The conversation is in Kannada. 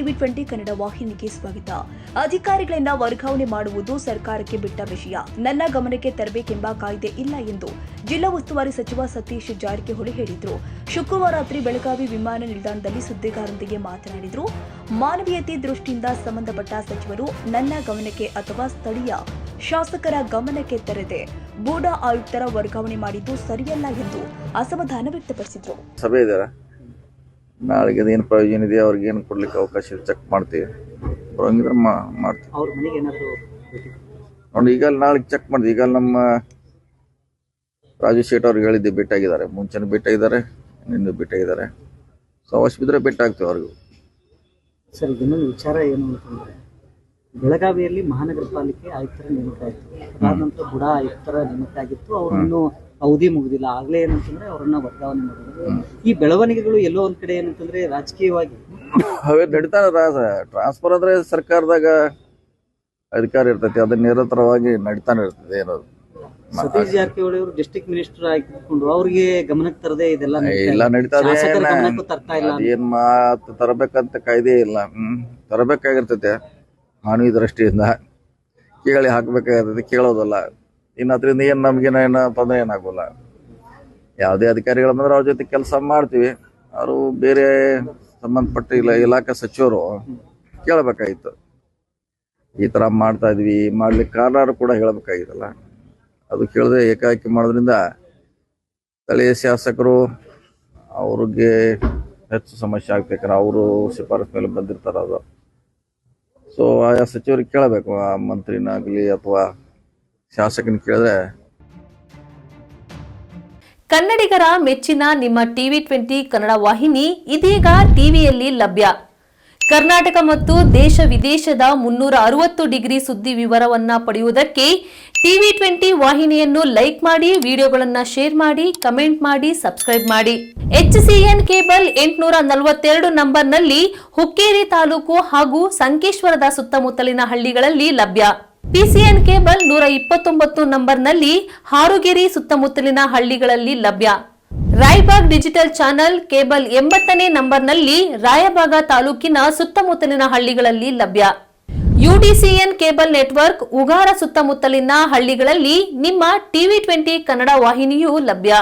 ಟಿವಿ20 ಕನ್ನಡ ವಾಹಿನಿಗೆ ಸ್ವಾಗತ. ಅಧಿಕಾರಿಗಳನ್ನ ವರ್ಗಾವಣೆ ಮಾಡುವುದು ಸರ್ಕಾರಕ್ಕೆ ಬಿಟ್ಟ ವಿಷಯ. ನನ್ನ ಗಮನಕ್ಕೆ ತರಬೇಕೆಂಬ ಕಾಯ್ದೆ ಇಲ್ಲ ಎಂದು ಜಿಲ್ಲಾ ಉಸ್ತುವಾರಿ ಸಚಿವ ಸತೀಶ್ ಜಾರಕಿಹೊಳಿ ಹೇಳಿದರು. ಶುಕ್ರವಾರ ರಾತ್ರಿ ಬೆಳಗಾವಿ ವಿಮಾನ ನಿಲ್ದಾಣದಲ್ಲಿ ಸುದ್ದಿಗಾರರೊಂದಿಗೆ ಮಾತನಾಡಿದರು. ಮಾನವೀಯತೆ ದೃಷ್ಟಿಯಿಂದ ಸಂಬಂಧಪಟ್ಟ ಸಚಿವರು ನನ್ನ ಗಮನಕ್ಕೆ ಅಥವಾ ಸ್ಥಳೀಯ ಶಾಸಕರ ಗಮನಕ್ಕೆ ತರದೆ ಬೂಡಾ ಆಯುಕ್ತರ ವರ್ಗಾವಣೆ ಮಾಡಿದ್ದು ಸರಿಯಲ್ಲ ಎಂದು ಅಸಮಾಧಾನ ವ್ಯಕ್ತಪಡಿಸಿದರು. ನಾಳೆಗೆ ಅದೇನು ಪ್ರಯೋಜನ ಇದೆ, ಅವ್ರಿಗೆ ಏನು ಕೊಡ್ಲಿಕ್ಕೆ ಅವಕಾಶ ಚೆಕ್ ಮಾಡ್ತೀವಿ. ಬರೋಂಗಿದ್ರೆ ಮಾಡ್ತೀವಿ. ನೋಡಿ, ಈಗ ನಾಳೆ ಚೆಕ್ ಮಾಡಿದ್ವಿ. ಈಗ ನಮ್ಮ ರಾಜು ಶೇಟ್ ಅವ್ರಿಗೆ ಹೇಳಿದ್ದೆ, ಭೇಟಿಯಾಗಿದ್ದಾರೆ. ಮುಂಚೆನೂ ಭೇಟಿಯಾಗಿದ್ದಾರೆ, ನಿನ್ನೆ ಭೇಟಿಯಾಗಿದ್ದಾರೆ. ಸೊ ಅವಶ್ಯ ಬಿದ್ದರೆ ಭೇಟಿ ಆಗ್ತೀವಿ ಅವ್ರಿಗೂ. ಸರ್, ಇನ್ನೊಂದು ವಿಚಾರ ಏನು ಅಂತಂದರೆ, ಬೆಳಗಾವಿಯಲ್ಲಿ ಮಹಾನಗರ ಪಾಲಿಕೆ ಆಯುಕ್ತರ ನೇಮಕ ಆಯಿತು. ಅದಾದ ನಂತರ ಬುಡಾ ಆಯುಕ್ತರ ನೇಮಕ ಆಗಿತ್ತು. ಅವರನ್ನು ಅವಧಿ ಮುಗಿದಿಲ್ಲ. ಆಗಲೇ ಏನಂತಂದ್ರೆ ಅವರನ್ನ ವರ್ಗಾವಣೆ ಮಾಡಿದ್ರು. ಈ ಬೆಳವಣಿಗೆಗಳು ಎಲ್ಲೋ ಒಂದ್ ಕಡೆ ಏನಂತಂದ್ರೆ ರಾಜಕೀಯವಾಗಿ ಅವೇ ನಡೀತಾನೆ. ಟ್ರಾನ್ಸ್ಫರ್ ಅಂದ್ರೆ ಸರ್ಕಾರದಾಗ ಅಧಿಕಾರ ಇರ್ತೈತಿ, ಅದನ್ನ ನಿರಂತರವಾಗಿ ನಡೀತಾನೆ ಇರ್ತದೆ. ಏನದು ಸತೀಶ್ ಜಾರಕಿಹೊಳಿ ಅವರು ಡಿಸ್ಟ್ರಿಕ್ಟ್ ಮಿನಿಸ್ಟರ್ ಆಗಿಕೊಂಡು ಅವ್ರಿಗೆ ಗಮನಕ್ಕೆ ತರದೆ ಇದೆಲ್ಲ ಇಲ್ಲ ನಡೀತದೆ. ತರ್ತಾ ಇಲ್ಲ. ಏನ್ ಮಾತು ತರಬೇಕಂತ ಕಾಯ್ದೆ ಇಲ್ಲ. ತರಬೇಕಾಗಿರ್ತೈತೆ. ಮಾನವೀಯ ದೃಷ್ಟಿಯಿಂದ ಕೇಳಿ ಹಾಕ್ಬೇಕಾಗಿರ್ತೈತಿ, ಕೇಳೋದಲ್ಲ. ಇನ್ನು ಅದರಿಂದ ಏನು ನಮಗೇನ ತೊಂದರೆ ಏನಾಗೋಲ್ಲ. ಯಾವುದೇ ಅಧಿಕಾರಿಗಳು ಬಂದ್ರೆ ಅವ್ರ ಜೊತೆ ಕೆಲಸ ಮಾಡ್ತೀವಿ. ಅವರು ಬೇರೆ ಸಂಬಂಧಪಟ್ಟ ಇಲಾಖೆ ಸಚಿವರು ಕೇಳಬೇಕಾಗಿತ್ತು, ಈ ಥರ ಮಾಡ್ತಾ ಇದ್ವಿ, ಮಾಡ್ಲಿಕ್ಕೆ ಕಾರಣ ಕೂಡ ಹೇಳಬೇಕಾಗಿತ್ತಲ್ಲ. ಅದು ಕೇಳದೆ ಏಕಾಏಕಿ ಮಾಡೋದ್ರಿಂದ ಸ್ಥಳೀಯ ಶಾಸಕರು ಅವ್ರಿಗೆ ಹೆಚ್ಚು ಸಮಸ್ಯೆ ಆಗ್ಬೇಕಂದ್ರೆ ಅವರು ಶಿಫಾರಸು ಮೇಲೆ ಬಂದಿರ್ತಾರೆ. ಅದು ಸೊ ಆಯಾ ಸಚಿವರಿಗೆ ಕೇಳಬೇಕು, ಆ ಮಂತ್ರಿನಾಗಲಿ ಅಥವಾ ಶಾಸಕನ ಕೇಳಿದ್ರೆ. ಕನ್ನಡಿಗರ ಮೆಚ್ಚಿನ ನಿಮ್ಮ ಟಿವಿ20 ಕನ್ನಡ ವಾಹಿನಿ ಇದೀಗ ಟಿವಿಯಲ್ಲಿ ಲಭ್ಯ. ಕರ್ನಾಟಕ ಮತ್ತು ದೇಶ ವಿದೇಶದ 360 ಡಿಗ್ರಿ ಸುದ್ದಿ ವಿವರವನ್ನ ಪಡೆಯುವುದಕ್ಕೆ ಟಿವಿ20 ವಾಹಿನಿಯನ್ನು ಲೈಕ್ ಮಾಡಿ, ವಿಡಿಯೋಗಳನ್ನು ಶೇರ್ ಮಾಡಿ, ಕಮೆಂಟ್ ಮಾಡಿ, ಸಬ್ಸ್ಕ್ರೈಬ್ ಮಾಡಿ. HCN ಕೇಬಲ್ 842 ನಂಬರ್ನಲ್ಲಿ ಹುಕ್ಕೇರಿ ತಾಲೂಕು ಹಾಗೂ ಸಂಕೇಶ್ವರದ ಸುತ್ತಮುತ್ತಲಿನ ಹಳ್ಳಿಗಳಲ್ಲಿ ಲಭ್ಯ. PCN ಕೇಬಲ್ 129 ನಂಬರ್ನಲ್ಲಿ ಹಾರುಗೆರೆ ಸುತ್ತಮುತ್ತಲಿನ ಹಳ್ಳಿಗಳಲ್ಲಿ ಲಭ್ಯ. ರಾಯಬಾಗ್ ಡಿಜಿಟಲ್ ಚಾನೆಲ್ ಕೇಬಲ್ 80ನೇ ನಂಬರ್ನಲ್ಲಿ ರಾಯಬಾಗ ತಾಲೂಕಿನ ಸುತ್ತಮುತ್ತಲಿನ ಹಳ್ಳಿಗಳಲ್ಲಿ ಲಭ್ಯ. UDCN ಕೇಬಲ್ ನೆಟ್ವರ್ಕ್ ಉಗಾರ ಸುತ್ತಮುತ್ತಲಿನ ಹಳ್ಳಿಗಳಲ್ಲಿ ನಿಮ್ಮ ಟಿವಿ20 ಕನ್ನಡ ವಾಹಿನಿಯೂ ಲಭ್ಯ.